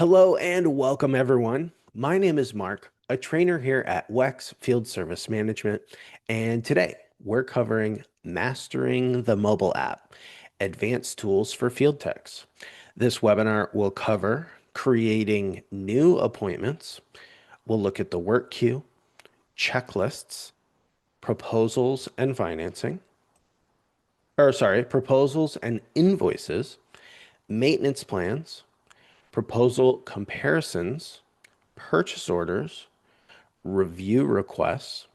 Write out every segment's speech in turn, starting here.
Hello and welcome, everyone. My name is Mark, a trainer here at WEX Field Service Management, and today we're covering Mastering the Mobile App, Advanced Tools for Field Techs. This webinar will cover creating new appointments. We'll look at the work queue, checklists, proposals and financing, proposals and invoices, maintenance plans, proposal comparisons, purchase orders, review requests,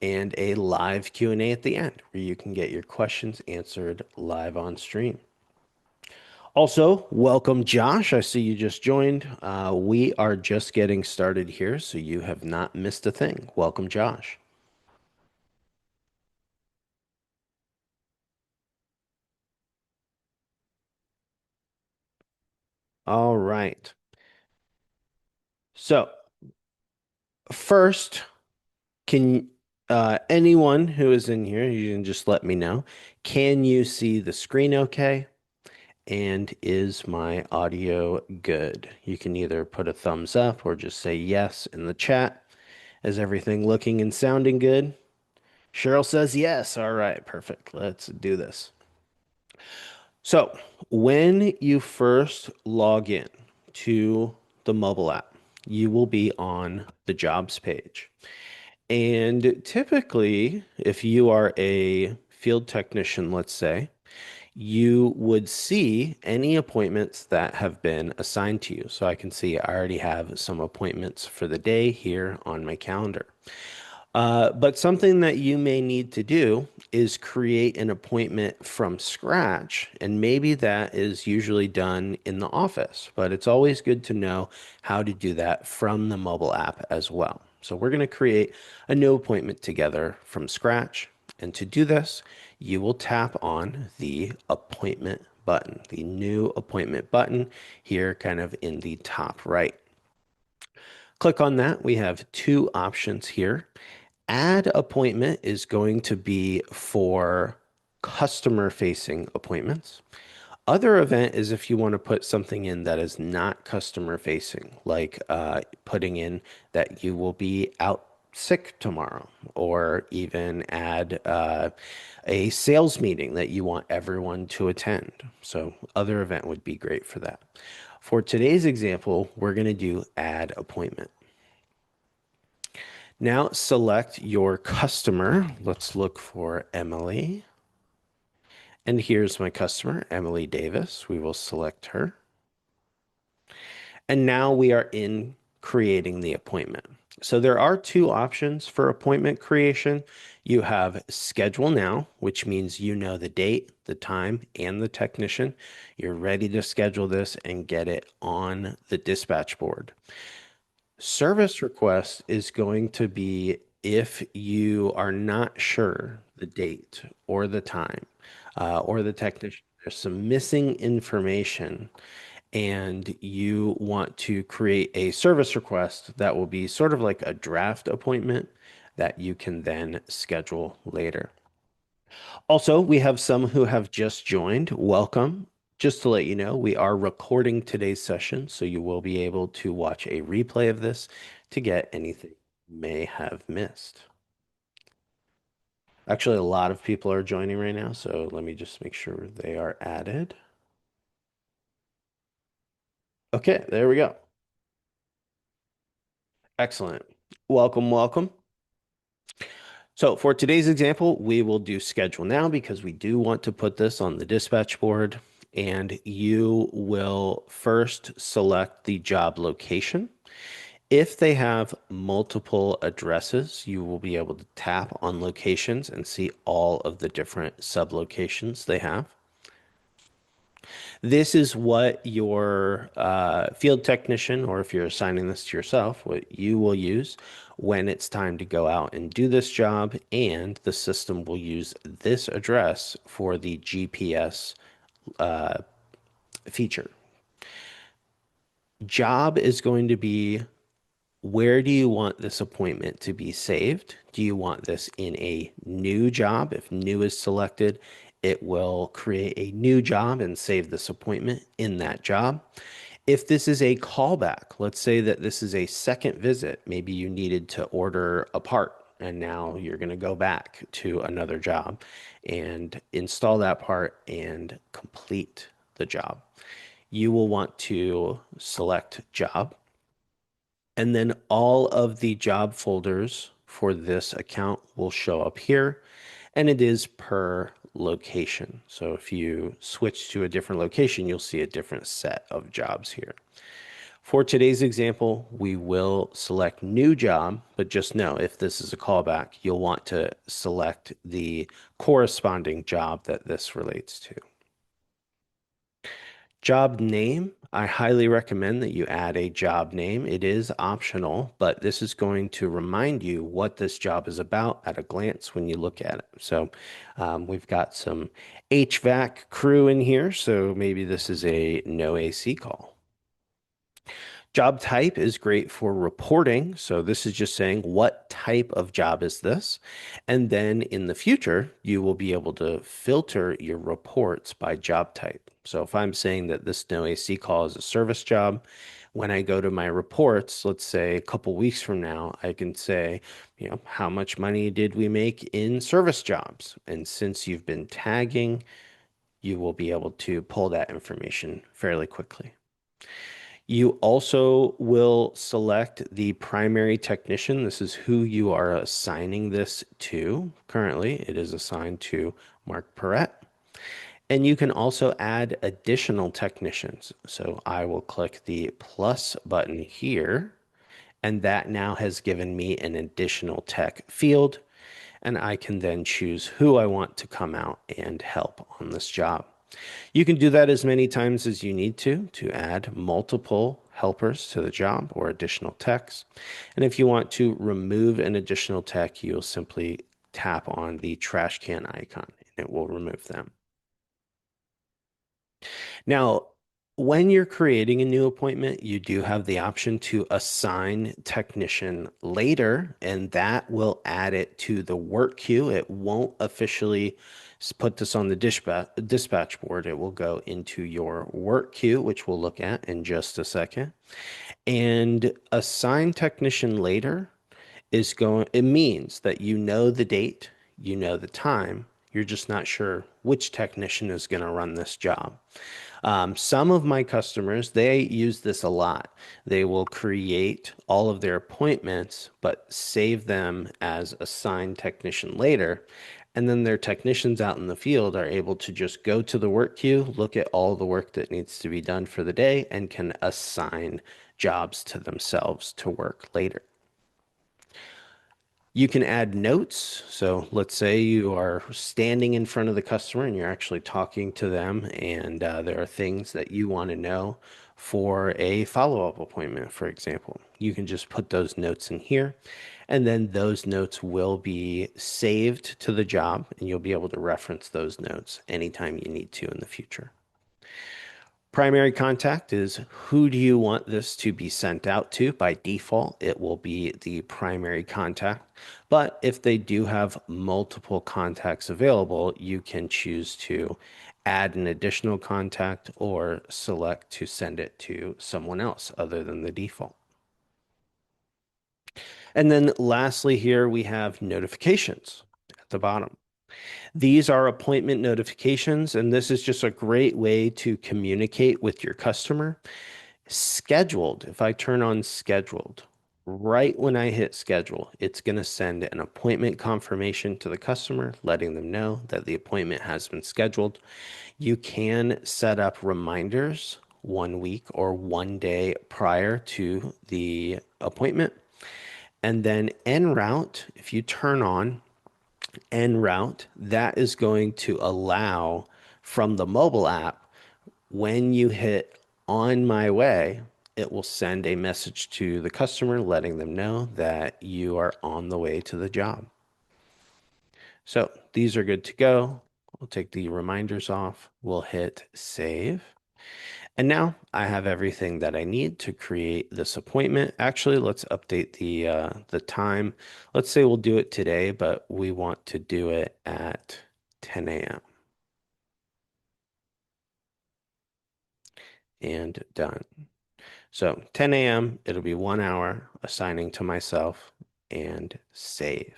and a live Q&A at the end where you can get your questions answered live on stream. Also, welcome Josh. I see you just joined. We are just getting started here, so you have not missed a thing. Welcome, Josh. All right. So, first, can anyone who is in here, you can just let me know, can you see the screen okay? And is my audio good? You can either put a thumbs up or just say yes in the chat. Is everything looking and sounding good? Cheryl says yes. All right, perfect. Let's do this. So, when you first log in to the mobile app, you will be on the jobs page. And typically, if you are a field technician, let's say, you would see any appointments that have been assigned to you. So I can see I already have some appointments for the day here on my calendar. But something that you may need to do is create an appointment from scratch. And maybe that is usually done in the office, but it's always good to know how to do that from the mobile app as well. So we're going to create a new appointment together from scratch. And to do this, you will tap on the appointment button, the new appointment button here, kind of in the top right. Click on that. We have two options here. Add appointment is going to be for customer facing appointments. Other event is if you want to put something in that is not customer facing, like putting in that you will be out sick tomorrow, or even add a sales meeting that you want everyone to attend. So, other event would be great for that. For today's example, we're going to do add appointment. Now select your customer. Let's look for Emily. And here's my customer, Emily Davis. We will select her. And now we are in creating the appointment. So there are two options for appointment creation. You have schedule now, which means you know the date, the time, and the technician. You're ready to schedule this and get it on the dispatch board. Service request is going to be if you are not sure the date or the time or the technician. There's some missing information and you want to create a service request that will be sort of like a draft appointment that you can then schedule later. Also, we have some who have just joined. Welcome. Just to let you know, we are recording today's session, so you will be able to watch a replay of this to get anything you may have missed. Actually, a lot of people are joining right now, so let me just make sure they are added. Okay, there we go. Excellent. Welcome, welcome. So for today's example, we will do schedule now because we do want to put this on the dispatch board, and you will first select the job location. If they have multiple addresses, you will be able to tap on locations and see all of the different sub-locations they have. This is what your field technician, or if you're assigning this to yourself, what you will use when it's time to go out and do this job, and the system will use this address for the GPS feature. Job is going to be, where do you want this appointment to be saved? Do you want this in a new job? If new is selected, it will create a new job and save this appointment in that job. If this is a callback, let's say that this is a second visit, maybe you needed to order a part and now you're going to go back to another job and install that part and complete the job. You will want to select job, and then all of the job folders for this account will show up here, and it is per location. So if you switch to a different location, you'll see a different set of jobs here. For today's example, we will select new job, but just know if this is a callback, you'll want to select the corresponding job that this relates to. Job name, I highly recommend that you add a job name. It is optional, but this is going to remind you what this job is about at a glance when you look at it. So we've got some HVAC crew in here, so maybe this is a no AC call. Job type is great for reporting. So this is just saying what type of job is this? And then in the future, you will be able to filter your reports by job type. So if I'm saying that this no AC call is a service job, when I go to my reports, let's say a couple weeks from now, I can say, how much money did we make in service jobs? And since you've been tagging, you will be able to pull that information fairly quickly. You also will select the primary technician. This is who you are assigning this to. Currently, it is assigned to Mark Perrett. And you can also add additional technicians. So I will click the plus button here, and that now has given me an additional tech field. And I can then choose who I want to come out and help on this job. You can do that as many times as you need to add multiple helpers to the job or additional techs. And if you want to remove an additional tech, you'll simply tap on the trash can icon and it will remove them. Now, when you're creating a new appointment, you do have the option to assign technician later, and that will add it to the work queue. It won't officially put this on the dispatch board. It will go into your work queue, which we'll look at in just a second. And assign technician later it means that you know the date, you know the time, you're just not sure which technician is going to run this job. Some of my customers, they use this a lot. They will create all of their appointments, but save them as assigned technician later. And then their technicians out in the field are able to just go to the work queue, look at all the work that needs to be done for the day, and can assign jobs to themselves to work later. You can add notes. So let's say you are standing in front of the customer and you're actually talking to them, and there are things that you want to know for a follow-up appointment, for example. You can just put those notes in here, and then those notes will be saved to the job, and you'll be able to reference those notes anytime you need to in the future. Primary contact is who do you want this to be sent out to? By default, it will be the primary contact. But if they do have multiple contacts available, you can choose to add an additional contact or select to send it to someone else other than the default. And then lastly, here we have notifications at the bottom. These are appointment notifications, and this is just a great way to communicate with your customer. Scheduled, if I turn on scheduled, right when I hit schedule, it's going to send an appointment confirmation to the customer, letting them know that the appointment has been scheduled. You can set up reminders 1 week or 1 day prior to the appointment. And then en route, if you turn on en route, that is going to allow from the mobile app, when you hit on my way, it will send a message to the customer letting them know that you are on the way to the job. So these are good to go. We'll take the reminders off. We'll hit save. And now I have everything that I need to create this appointment. Actually, let's update the time. Let's say we'll do it today, but we want to do it at 10 a.m. and done. So 10 a.m., it'll be 1 hour assigning to myself and save.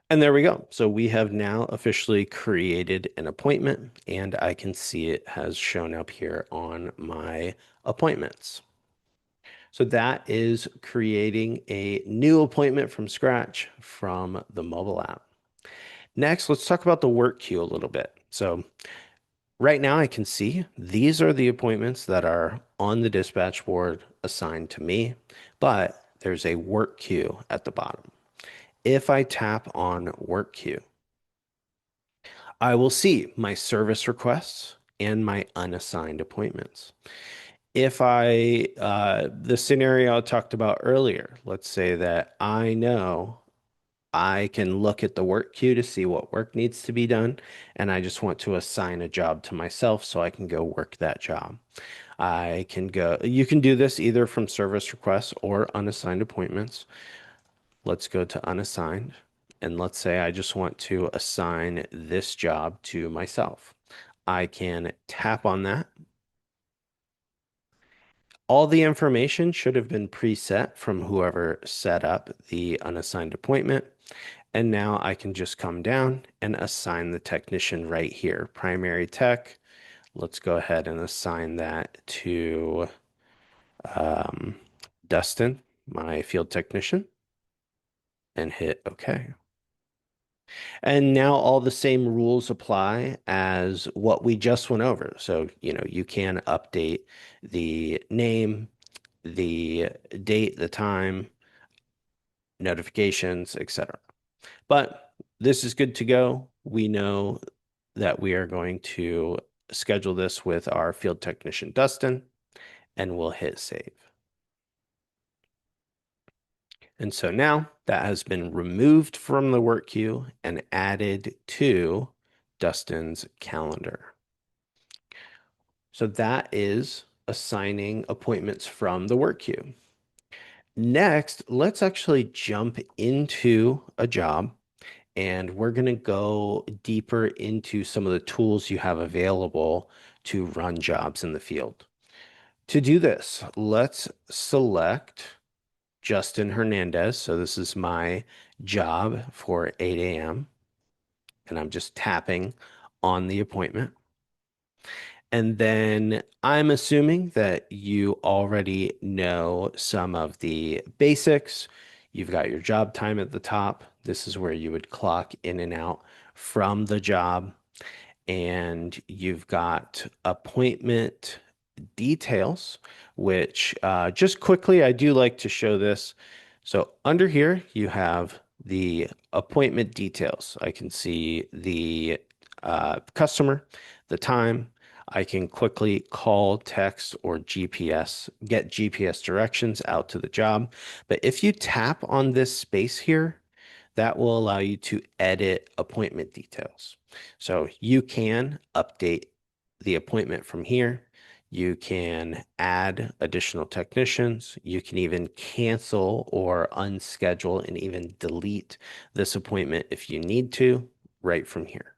And there we go. So we have now officially created an appointment, and I can see it has shown up here on my appointments. So that is creating a new appointment from scratch from the mobile app. Next, let's talk about the work queue a little bit. So right now I can see these are the appointments that are on the dispatch board assigned to me, but there's a work queue at the bottom. If I tap on work queue, I will see my service requests and my unassigned appointments. If the scenario I talked about earlier, let's say that I know I can look at the work queue to see what work needs to be done, and I just want to assign a job to myself so I can go work that job. You can do this either from service requests or unassigned appointments. Let's go to unassigned, and let's say I just want to assign this job to myself. I can tap on that. All the information should have been preset from whoever set up the unassigned appointment. And now I can just come down and assign the technician right here. Primary tech. Let's go ahead and assign that to um, Dustin, my field technician, and hit OK. And now all the same rules apply as what we just went over. So, you can update the name, the date, the time, notifications, etc. But this is good to go. We know that we are going to schedule this with our field technician, Dustin, and we'll hit save. And so now that has been removed from the work queue and added to Dustin's calendar. So that is assigning appointments from the work queue. Next, let's actually jump into a job and we're going to go deeper into some of the tools you have available to run jobs in the field. To do this, let's select Justin Hernandez. So this is my job for 8 a.m. And I'm just tapping on the appointment. And then I'm assuming that you already know some of the basics. You've got your job time at the top. This is where you would clock in and out from the job. And you've got appointment details, which just quickly, I do like to show this. So under here, you have the appointment details. I can see the customer, the time. I can quickly call, text, or get GPS directions out to the job. But if you tap on this space here, that will allow you to edit appointment details. So you can update the appointment from here. You can add additional technicians. You can even cancel or unschedule and even delete this appointment if you need to right from here.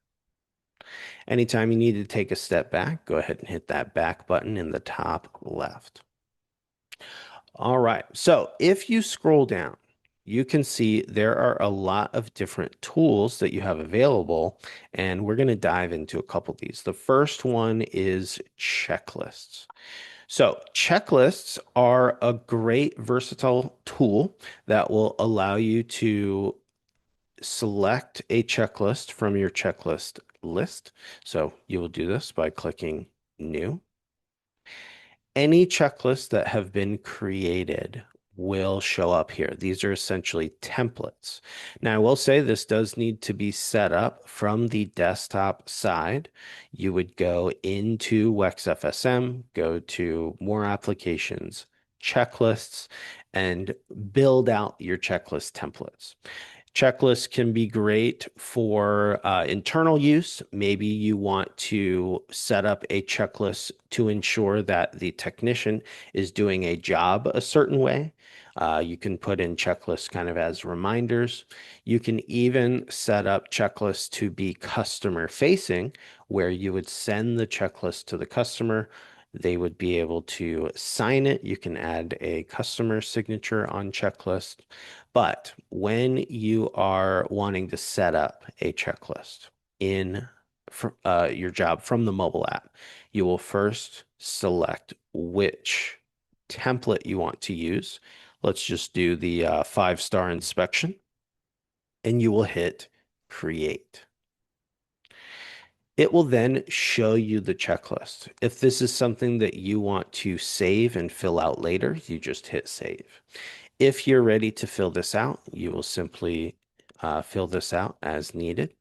Anytime you need to take a step back, go ahead and hit that back button in the top left. All right, so if you scroll down, you can see there are a lot of different tools that you have available, and we're going to dive into a couple of these. The first one is checklists. So checklists are a great versatile tool that will allow you to select a checklist from your checklist list. So you will do this by clicking New. Any checklists that have been created will show up here. These are essentially templates. Now, I will say this does need to be set up from the desktop side. You would go into WEX FSM, go to More Applications, Checklists, and build out your checklist templates. Checklists can be great for internal use. Maybe you want to set up a checklist to ensure that the technician is doing a job a certain way. You can put in checklists kind of as reminders. You can even set up checklists to be customer facing, where you would send the checklist to the customer. They would be able to sign it. You can add a customer signature on checklist. But when you are wanting to set up a checklist in your job from the mobile app, you will first select which template you want to use. Let's just do the five-star inspection, and you will hit create. It will then show you the checklist. If this is something that you want to save and fill out later, you just hit save. If you're ready to fill this out, you will simply fill this out as needed.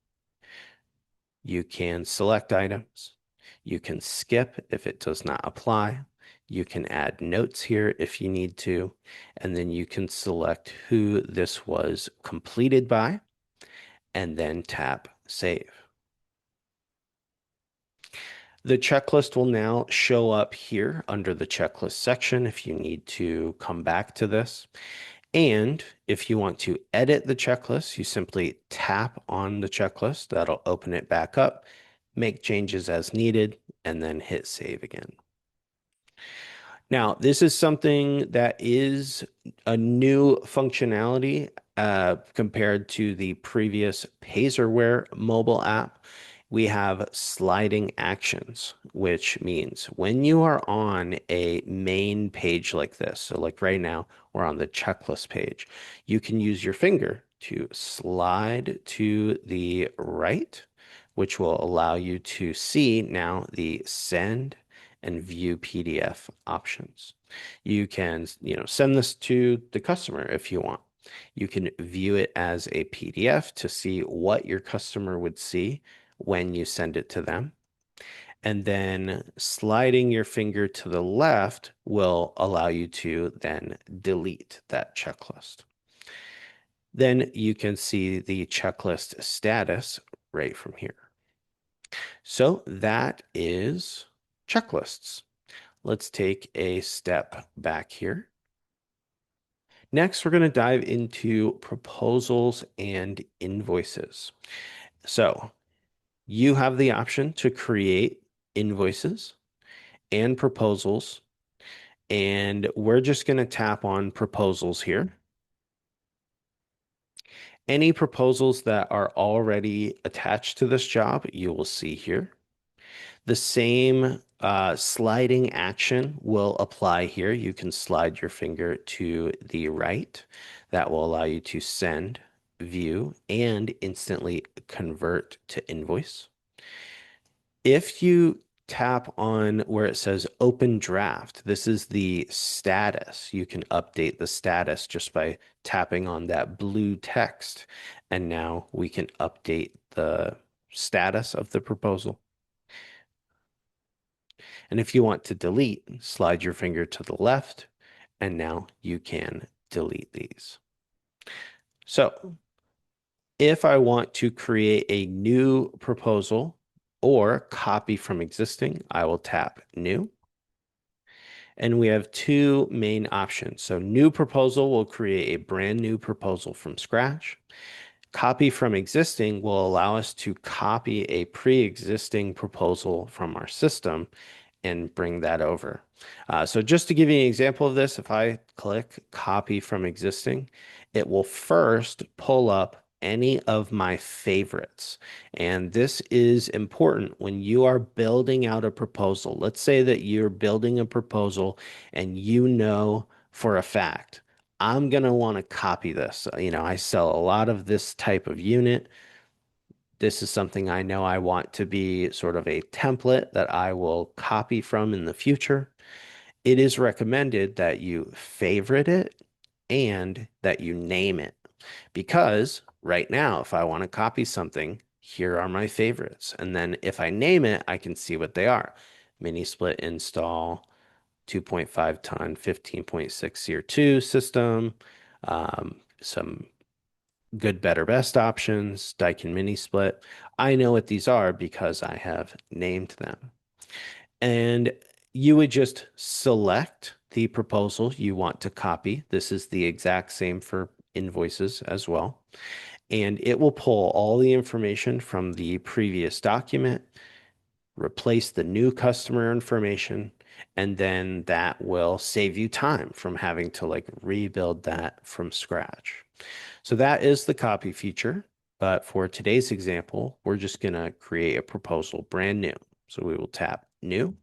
You can select items. You can skip if it does not apply. You can add notes here if you need to, and then you can select who this was completed by, and then tap Save. The checklist will now show up here under the checklist section if you need to come back to this. And if you want to edit the checklist, you simply tap on the checklist. That'll open it back up, make changes as needed, and then hit save again. Now, this is something that is a new functionality compared to the previous Pazerware mobile app. We have sliding actions, which means when you are on a main page like this, so like right now, we're on the checklist page, you can use your finger to slide to the right, which will allow you to see now the send and view PDF options. You can, send this to the customer if you want. You can view it as a PDF to see what your customer would see when you send it to them. And then sliding your finger to the left will allow you to then delete that checklist. Then you can see the checklist status right from here. So that is checklists. Let's take a step back here. Next, we're going to dive into proposals and invoices. So you have the option to create invoices and proposals, and we're just going to tap on proposals here. Any proposals that are already attached to this job, you will see here. The same sliding action will apply here. You can slide your finger to the right. That will allow you to send, view, and instantly convert to invoice. If you tap on where it says open draft, this is the status. You can update the status just by tapping on that blue text. And now we can update the status of the proposal. And if you want to delete, slide your finger to the left, and now you can delete these. So if I want to create a new proposal or copy from existing, I will tap New. And we have two main options. So new proposal will create a brand new proposal from scratch. Copy from existing will allow us to copy a pre-existing proposal from our system and bring that over. So just to give you an example of this, if I click copy from existing, it will first pull up any of my favorites. And this is important when you are building out a proposal. Let's say that you're building a proposal and you know for a fact, I'm going to want to copy this. I sell a lot of this type of unit. This is something I know I want to be sort of a template that I will copy from in the future. It is recommended that you favorite it and that you name it. Because right now, if I want to copy something, here are my favorites. And then if I name it, I can see what they are. Mini split install, 2.5 ton, 15.6 SEER 2 system, some good, better, best options, Daikin mini split. I know what these are because I have named them. And you would just select the proposal you want to copy. This is the exact same for invoices as well. And it will pull all the information from the previous document, replace the new customer information, and then that will save you time from having to like rebuild that from scratch. So that is the copy feature. But for today's example, we're just going to create a proposal brand new. So we will tap New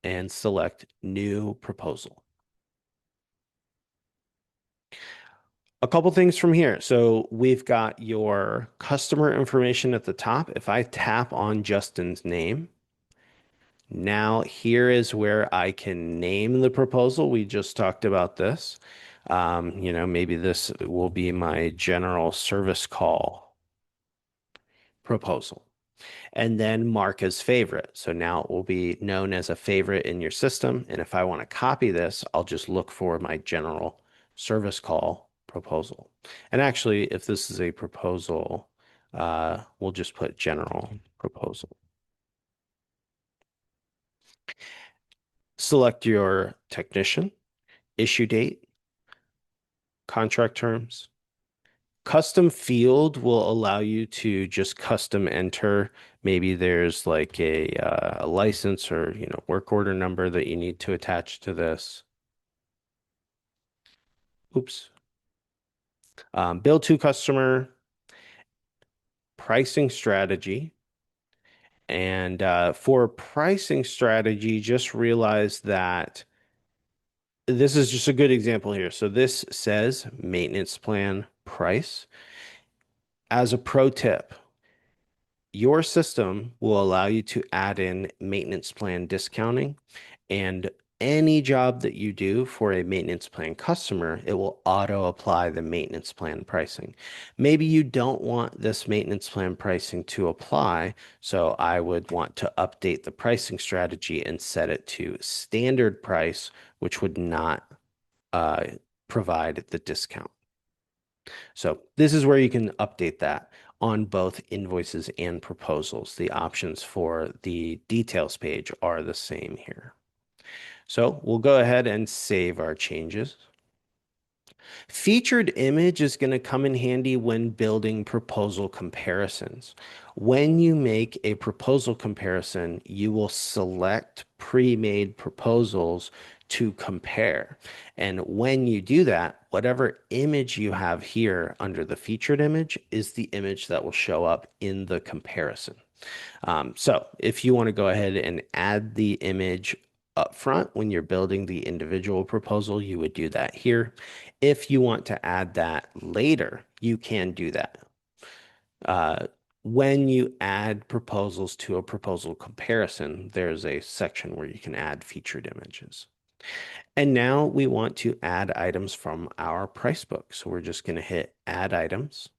and select New Proposal. A couple things from here. So we've got your customer information at the top. If I tap on Justin's name, now here is where I can name the proposal. We just talked about this. Maybe this will be my general service call proposal, and then mark as favorite. So now it will be known as a favorite in your system. And if I want to copy this, I'll just look for my general service call proposal. And actually, if this is a proposal, we'll just put general proposal. Select your technician, issue date, contract terms. Custom field will allow you to just custom enter. Maybe there's like a license or work order number that you need to attach to this. Oops. Bill to customer, pricing strategy. And for pricing strategy, just realize that this is just a good example here. So this says maintenance plan price. As a pro tip, your system will allow you to add in maintenance plan discounting, and any job that you do for a maintenance plan customer, it will auto apply the maintenance plan pricing. Maybe you don't want this maintenance plan pricing to apply, so I would want to update the pricing strategy and set it to standard price, which would not uh, provide the discount. So this is where you can update that on both invoices and proposals. The options for the details page are the same here. So we'll go ahead and save our changes. Featured image is going to come in handy when building proposal comparisons. When you make a proposal comparison, you will select pre-made proposals to compare. And when you do that, whatever image you have here under the featured image is the image that will show up in the comparison. So if you want to go ahead and add the image up front when you're building the individual proposal, you would do that here. If you want to add that later, you can do that. Uh, when you add proposals to a proposal comparison, there's a section where you can add featured images. And now we want to add items from our price book. So we're just going to hit add items.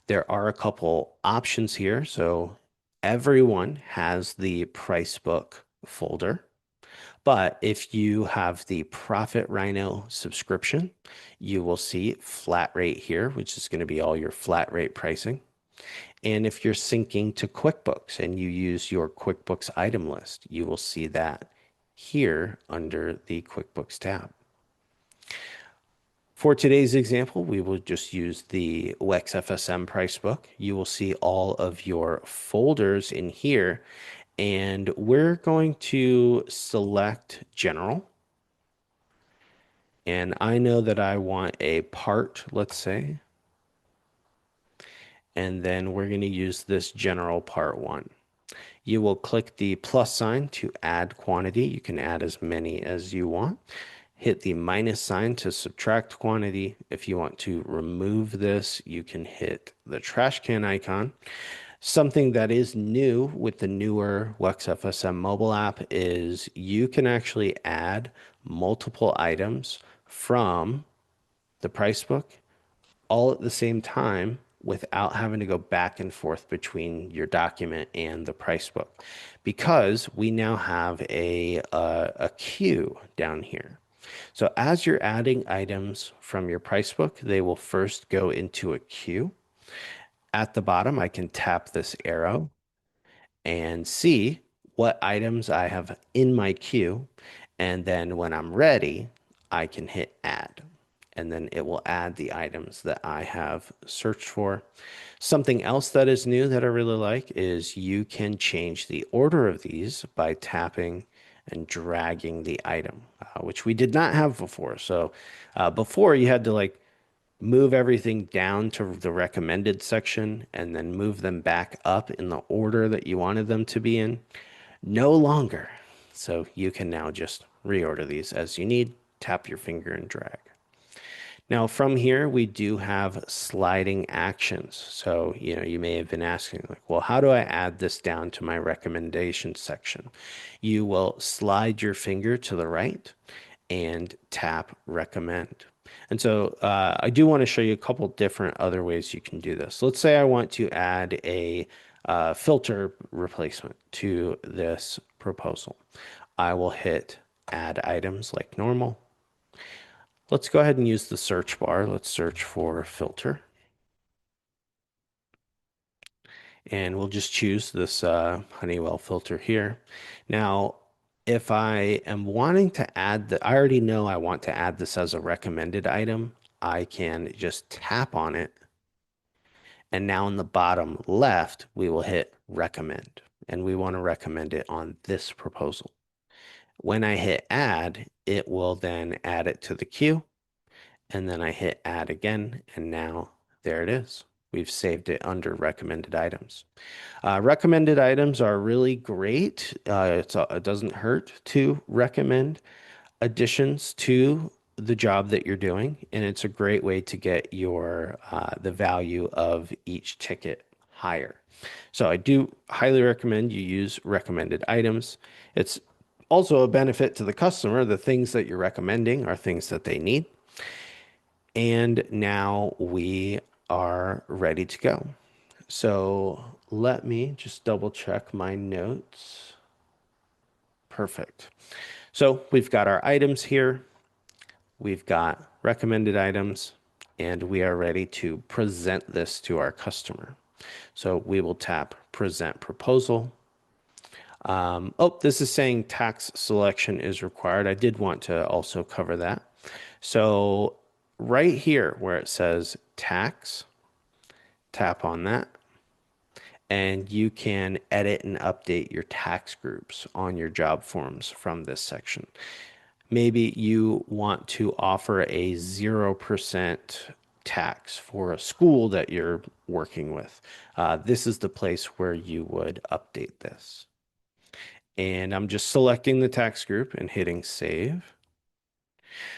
There are a couple options here. So everyone has the price book folder. But if you have the Profit Rhino subscription, you will see flat rate here, which is going to be all your flat rate pricing. And if you're syncing to QuickBooks and you use your QuickBooks item list, you will see that here under the QuickBooks tab. For today's example, we will just use the WEX FSM price book. You will see all of your folders in here, and we're going to select General. And I know that I want a part, let's say, and then we're going to use this General Part 1. You will click the plus sign to add quantity. You can add as many as you want. Hit the minus sign to subtract quantity. If you want to remove this, you can hit the trash can icon. Something that is new with the newer WEX FSM mobile app is you can actually add multiple items from the price book all at the same time without having to go back and forth between your document and the price book, because we now have a queue down here. So as you're adding items from your price book, they will first go into a queue. At the bottom, I can tap this arrow and see what items I have in my queue. And then when I'm ready, I can hit add. And then it will add the items that I have searched for. Something else that is new that I really like is you can change the order of these by tapping and dragging the item, which we did not have before. So before you had to like move everything down to the recommended section and then move them back up in the order that you wanted them to be in. No longer. So you can now just reorder these as you need, tap your finger and drag. Now from here, we do have sliding actions. So, you may have been asking like, well, how do I add this down to my recommendation section? You will slide your finger to the right and tap recommend. And so I do want to show you a couple different other ways you can do this. Let's say I want to add a filter replacement to this proposal. I will hit add items like normal. Let's go ahead and use the search bar. Let's search for filter. And we'll just choose this Honeywell filter here. Now, if I am wanting to add I already know I want to add this as a recommended item. I can just tap on it. And now in the bottom left, we will hit recommend. And we want to recommend it on this proposal. When I hit add, it will then add it to the queue. And then I hit add again. And now there it is. We've saved it under recommended items. Recommended items are really great. It doesn't hurt to recommend additions to the job that you're doing, and it's a great way to get your the value of each ticket higher. So I do highly recommend you use recommended items. It's also a benefit to the customer. The things that you're recommending are things that they need. And now we are ready to go. So let me just double check my notes. Perfect. So we've got our items here. We've got recommended items, and we are ready to present this to our customer. So we will tap present proposal. Oh, this is saying tax selection is required. I did want to also cover that. So right here where it says tax, tap on that. And you can edit and update your tax groups on your job forms from this section. Maybe you want to offer a 0% tax for a school that you're working with. This is the place where you would update this. And I'm just selecting the tax group and hitting save.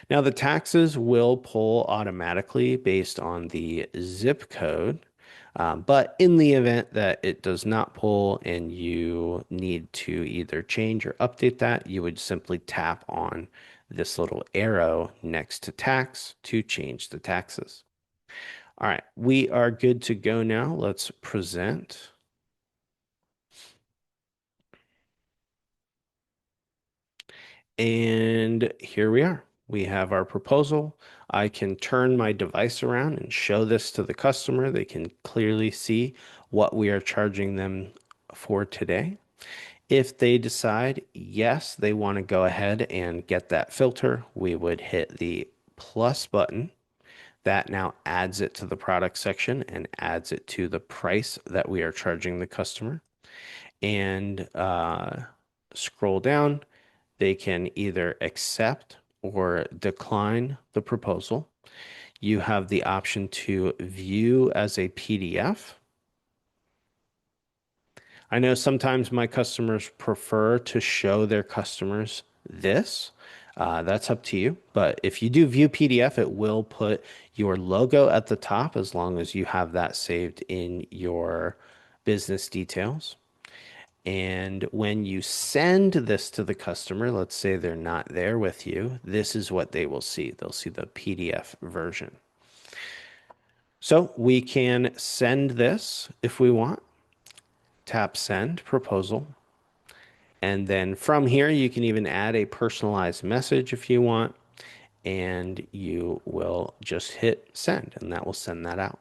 Now the taxes will pull automatically based on the zip code. But in the event that it does not pull and you need to either change or update that, you would simply tap on this little arrow next to tax to change the taxes. All right, we are good to go now. Let's present. And here we are. We have our proposal. I can turn my device around and show this to the customer. They can clearly see what we are charging them for today. If they decide, yes, they want to go ahead and get that filter, we would hit the plus button. That now adds it to the product section and adds it to the price that we are charging the customer. And scroll down, they can either accept or decline the proposal. You have the option to view as a PDF. I know sometimes my customers prefer to show their customers this. That's up to you. But if you do view PDF, it will put your logo at the top as long as you have that saved in your business details. And when you send this to the customer, let's say they're not there with you, this is what they will see. They'll see the PDF version. So we can send this if we want. Tap send proposal. And then from here, you can even add a personalized message if you want. and you will just hit send, and that will send that out.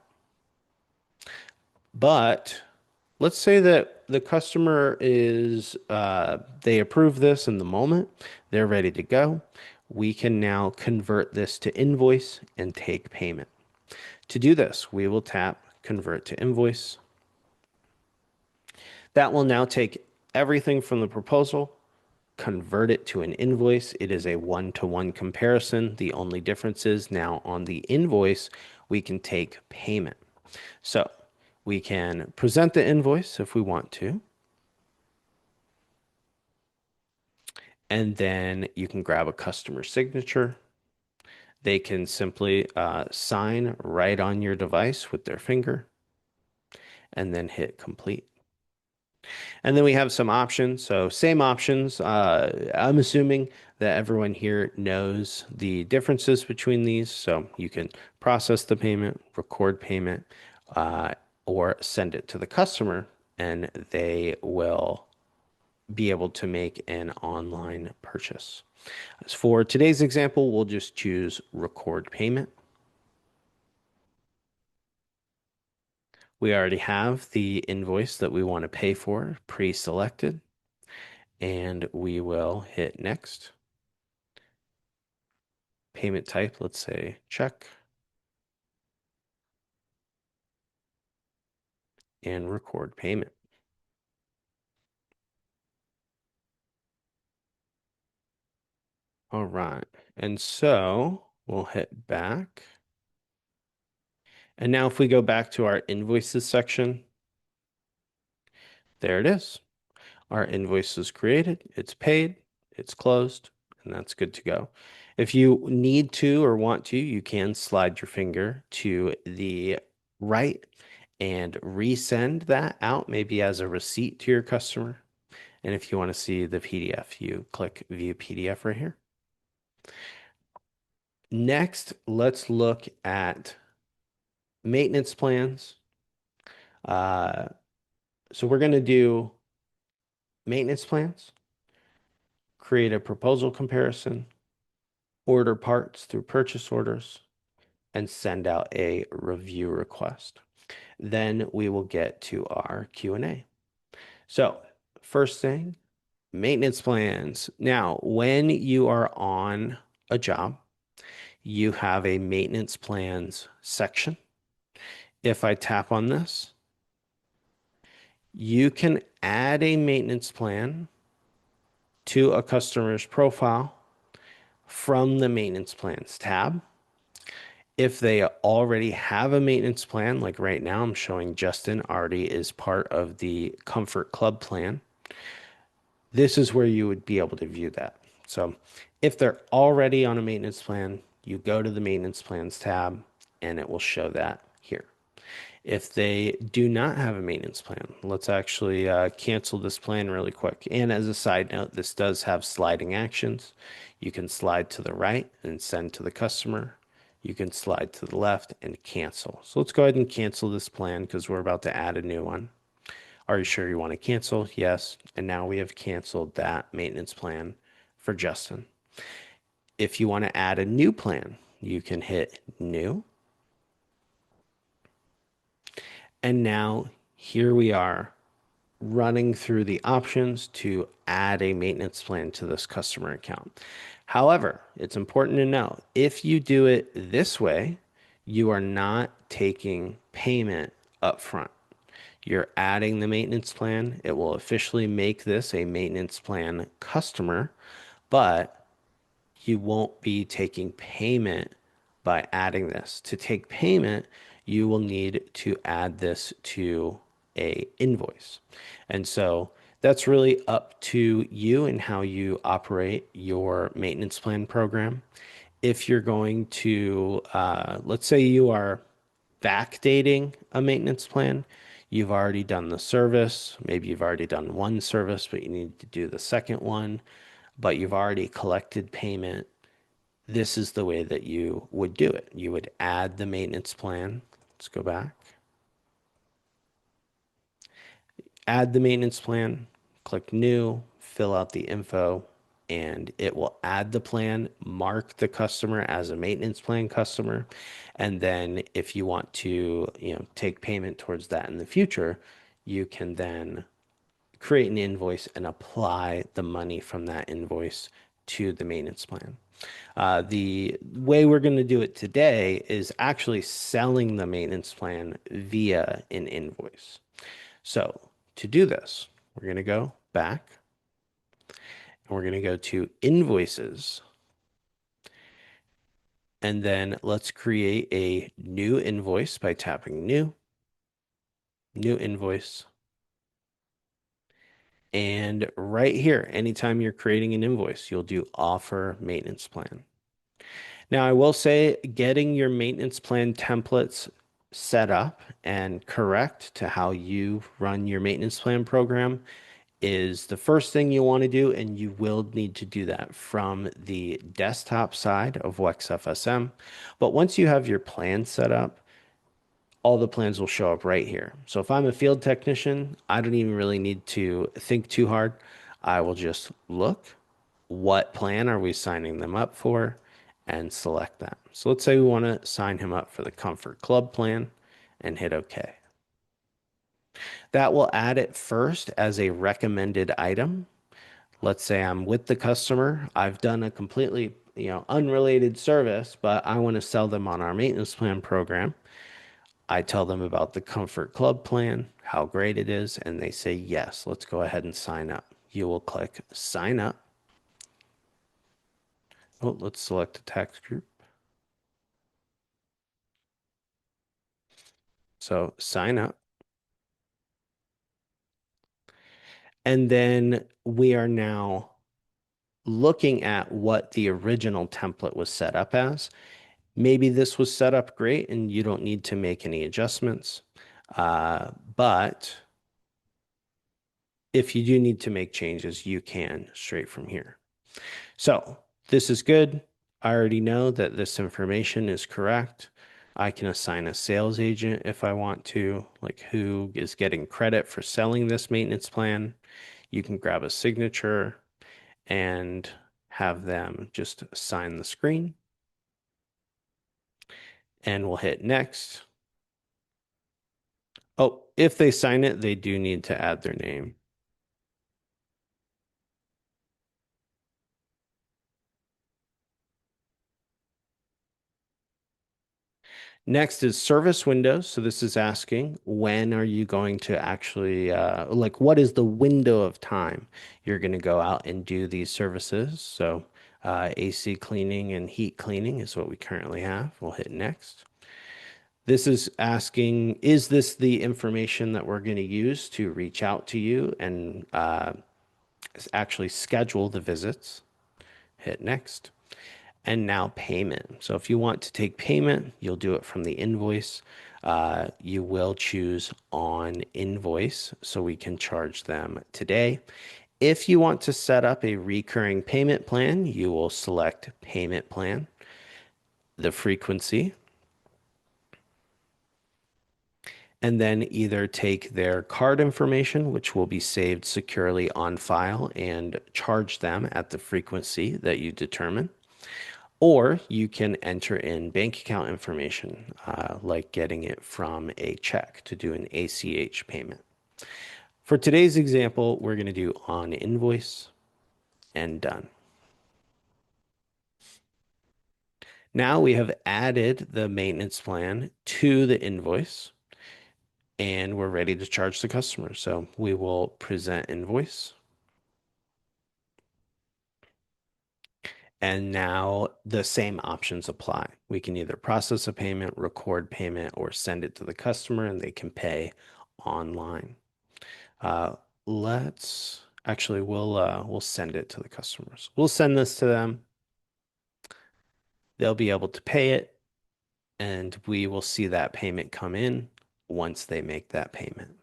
But let's say that the customer is, they approve this in the moment, they're ready to go. We can now convert this to invoice and take payment. To do this, we will tap convert to invoice. That will now take everything from the proposal, convert it to an invoice. It is a one-to-one comparison. The only difference is now on the invoice, we can take payment. So we can present the invoice if we want to, and then you can grab a customer signature. They can simply sign right on your device with their finger and then hit complete. And then we have some options. So same options. I'm assuming that everyone here knows the differences between these. So you can process the payment, record payment, uh, or send it to the customer, and they will be able to make an online purchase. As for today's example, we'll just choose record payment. We already have the invoice that we want to pay for pre-selected, and we will hit next. Payment type, let's say check, and record payment. All right. And so we'll hit back. And now if we go back to our invoices section, there it is. Our invoice is created, it's paid, it's closed, and that's good to go. If you need to or want to, you can slide your finger to the right and resend that out, maybe as a receipt to your customer. And if you want to see the PDF, you click View PDF right here. Next, let's look at maintenance plans. Uh, so we're going to do maintenance plans, create a proposal comparison, order parts through purchase orders, and send out a review request. Then we will get to our Q&A. So first thing, maintenance plans. Now, when you are on a job, you have a maintenance plans section. If I tap on this, you can add a maintenance plan to a customer's profile from the maintenance plans tab. If they already have a maintenance plan, like right now, I'm showing Justin already is part of the Comfort Club plan. This is where you would be able to view that. So if they're already on a maintenance plan, you go to the maintenance plans tab and it will show that here. If they do not have a maintenance plan, let's actually cancel this plan really quick. And as a side note, this does have sliding actions. You can slide to the right and send to the customer. You can slide to the left and cancel. So let's go ahead and cancel this plan because we're about to add a new one. Are you sure you want to cancel? Yes. And now we have canceled that maintenance plan for Justin. If you want to add a new plan, you can hit new. And now here we are running through the options to add a maintenance plan to this customer account. However, it's important to know if you do it this way, you are not taking payment up front. You're adding the maintenance plan. It will officially make this a maintenance plan customer, but you won't be taking payment by adding this. To take payment, you will need to add this to a invoice. And so that's really up to you and how you operate your maintenance plan program. If you're going to, let's say you are backdating a maintenance plan, you've already done the service, maybe you've already done one service, but you need to do the second one, but you've already collected payment. This is the way that you would do it. You would add the maintenance plan. Let's go back. Add the maintenance plan, click new, fill out the info, and it will add the plan, mark the customer as a maintenance plan customer. And then if you want to, take payment towards that in the future, you can then create an invoice and apply the money from that invoice to the maintenance plan. The way we're going to do it today is actually selling the maintenance plan via an invoice. So to do this, we're going to go back and we're going to go to invoices. And then let's create a new invoice by tapping new invoice. And right here, anytime you're creating an invoice, you'll do offer maintenance plan. Now, I will say getting your maintenance plan templates set up and correct to how you run your maintenance plan program is the first thing you want to do, and you will need to do that from the desktop side of WEX FSM. But once you have your plan set up, all the plans will show up right here. So if I'm a field technician, I don't even really need to think too hard. I will just look, what plan are we signing them up for, and select that. So let's say we want to sign him up for the Comfort Club plan and hit OK. That will add it first as a recommended item. Let's say I'm with the customer. I've done a completely, unrelated service, but I want to sell them on our maintenance plan program. I tell them about the Comfort Club plan, how great it is, and they say, yes, let's go ahead and sign up. You will click sign up. Oh, let's select a tax group. So sign up. And then we are now looking at what the original template was set up as. Maybe this was set up great and you don't need to make any adjustments. But if you do need to make changes, you can straight from here. So this is good. I already know that this information is correct. I can assign a sales agent if I want to, like who is getting credit for selling this maintenance plan. You can grab a signature and have them just sign the screen. And we'll hit next. Oh, if they sign it, they do need to add their name. Next is service windows. So this is asking, when are you going to actually, like, what is the window of time you're going to go out and do these services? So AC cleaning and heat cleaning is what we currently have. We'll hit next. This is asking, is this the information that we're going to use to reach out to you and actually schedule the visits? Hit next. And now payment. So if you want to take payment, you'll do it from the invoice. You will choose on invoice so we can charge them today. If you want to set up a recurring payment plan, you will select payment plan, the frequency, and then either take their card information, which will be saved securely on file, and charge them at the frequency that you determine. Or you can enter in bank account information, like getting it from a check to do an ACH payment. For today's example, we're going to do on invoice and done. Now we have added the maintenance plan to the invoice and we're ready to charge the customer. So we will present invoice. And now the same options apply. We can either process a payment, record payment, or send it to the customer and they can pay online. Let's actually we'll send it to the customers. We'll send this to them. They'll be able to pay it and we will see that payment come in once they make that payment.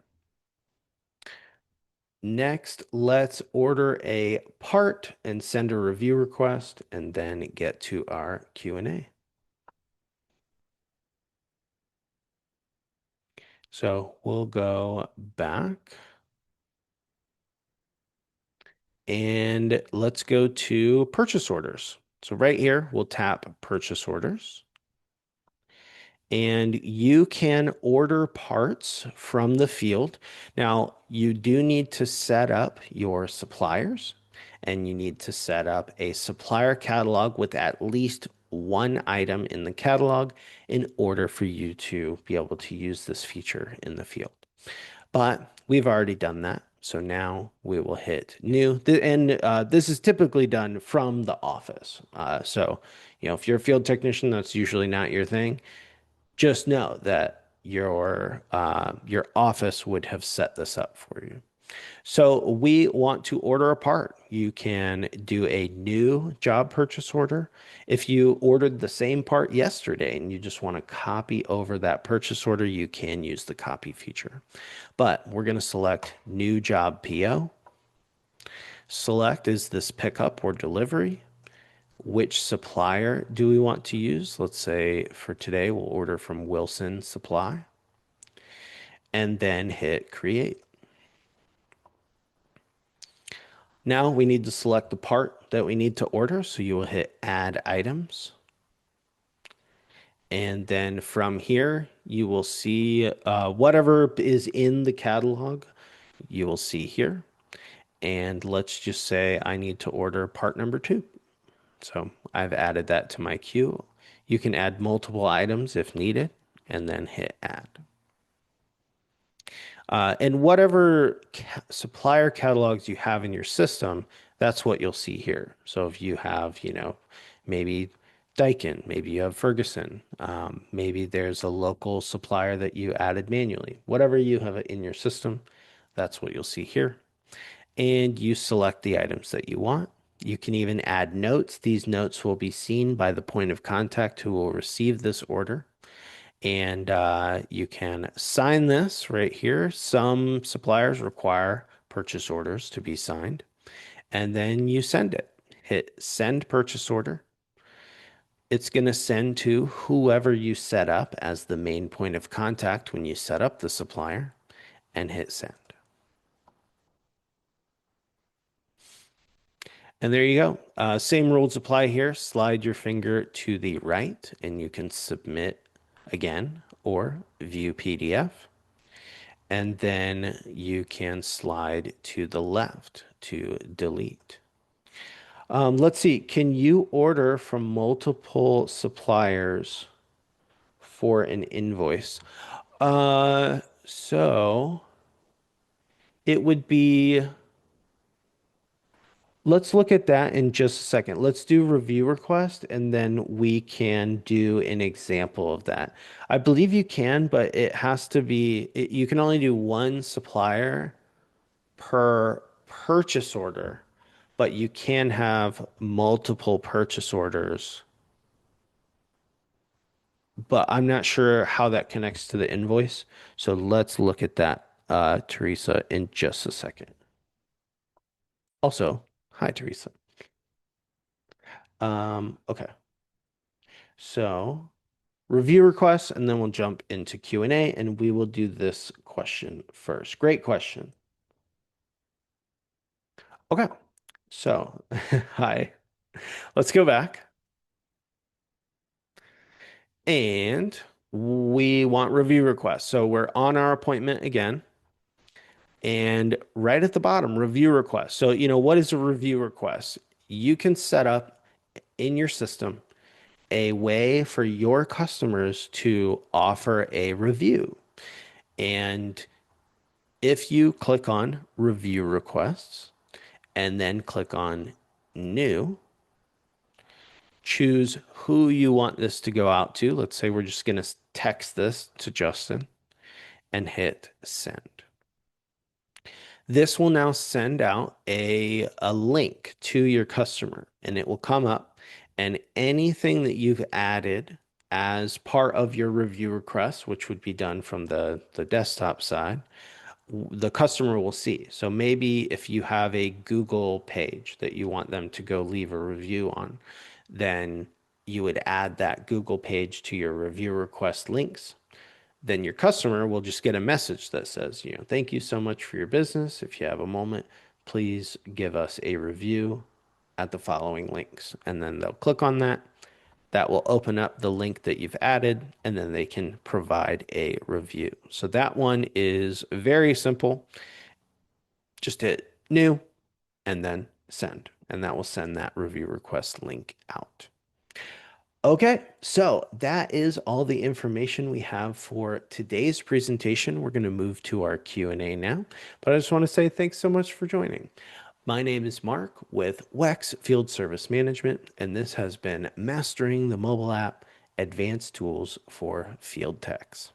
Next, let's order a part and send a review request and then get to our Q&A. So we'll go back And let's go to purchase orders. So right here, we'll tap purchase orders. And you can order parts from the field. Now, you do need to set up your suppliers and you need to set up a supplier catalog with at least one item in the catalog in order for you to be able to use this feature in the field. But we've already done that. So now we will hit new. And this is typically done from the office. If you're a field technician, that's usually not your thing. Just know that your office would have set this up for you. So we want to order a part. You can do a new job purchase order. If you ordered the same part yesterday and you just want to copy over that purchase order, you can use the copy feature. But we're going to select new job PO. Select is this pickup or delivery. Which supplier do we want to use? Let's say for today, we'll order from Wilson Supply and then hit create. Now we need to select the part that we need to order. So you will hit add items. And then from here, you will see whatever is in the catalog, you will see here. And let's just say I need to order part number 2. So I've added that to my queue. You can add multiple items if needed, and then hit add. And whatever supplier catalogs you have in your system, that's what you'll see here. So if you have, maybe Daikin, maybe you have Ferguson, maybe there's a local supplier that you added manually. Whatever you have in your system, that's what you'll see here. And you select the items that you want. You can even add notes. These notes will be seen by the point of contact who will receive this order. And you can sign this right here. Some suppliers require purchase orders to be signed. And then you send it. Hit send purchase order. It's going to send to whoever you set up as the main point of contact when you set up the supplier and hit send. And there you go. Same rules apply here. Slide your finger to the right and you can submit again or view PDF. And then you can slide to the left to delete. Let's see. Can you order from multiple suppliers for an invoice? So it would be. Let's look at that in just a second. Let's do review request and then we can do an example of that. I believe you can, but it has to be, you can only do one supplier per purchase order, but you can have multiple purchase orders. But I'm not sure how that connects to the invoice. So let's look at that, Teresa, in just a second. Also, hi, Teresa. Okay. So review requests, and then we'll jump into Q&A, and we will do this question first. Great question. Okay. So, hi. Let's go back. And we want review requests. So we're on our appointment again. And right at the bottom, review request. So, what is a review request? You can set up in your system a way for your customers to offer a review. And if you click on review requests and then click on new, choose who you want this to go out to. Let's say we're just going to text this to Justin and hit send. This will now send out a link to your customer and it will come up and anything that you've added as part of your review request, which would be done from the desktop side, the customer will see. So maybe if you have a Google page that you want them to go leave a review on, then you would add that Google page to your review request links. Then your customer will just get a message that says, thank you so much for your business. If you have a moment, please give us a review at the following links. And then they'll click on that. That will open up the link that you've added, and then they can provide a review. So that one is very simple. Just hit new and then send, and that will send that review request link out. Okay, so that is all the information we have for today's presentation. We're going to move to our Q&A now, but I just want to say thanks so much for joining. My name is Mark with WEX Field Service Management, and this has been Mastering the Mobile App: Advanced Tools for Field Techs.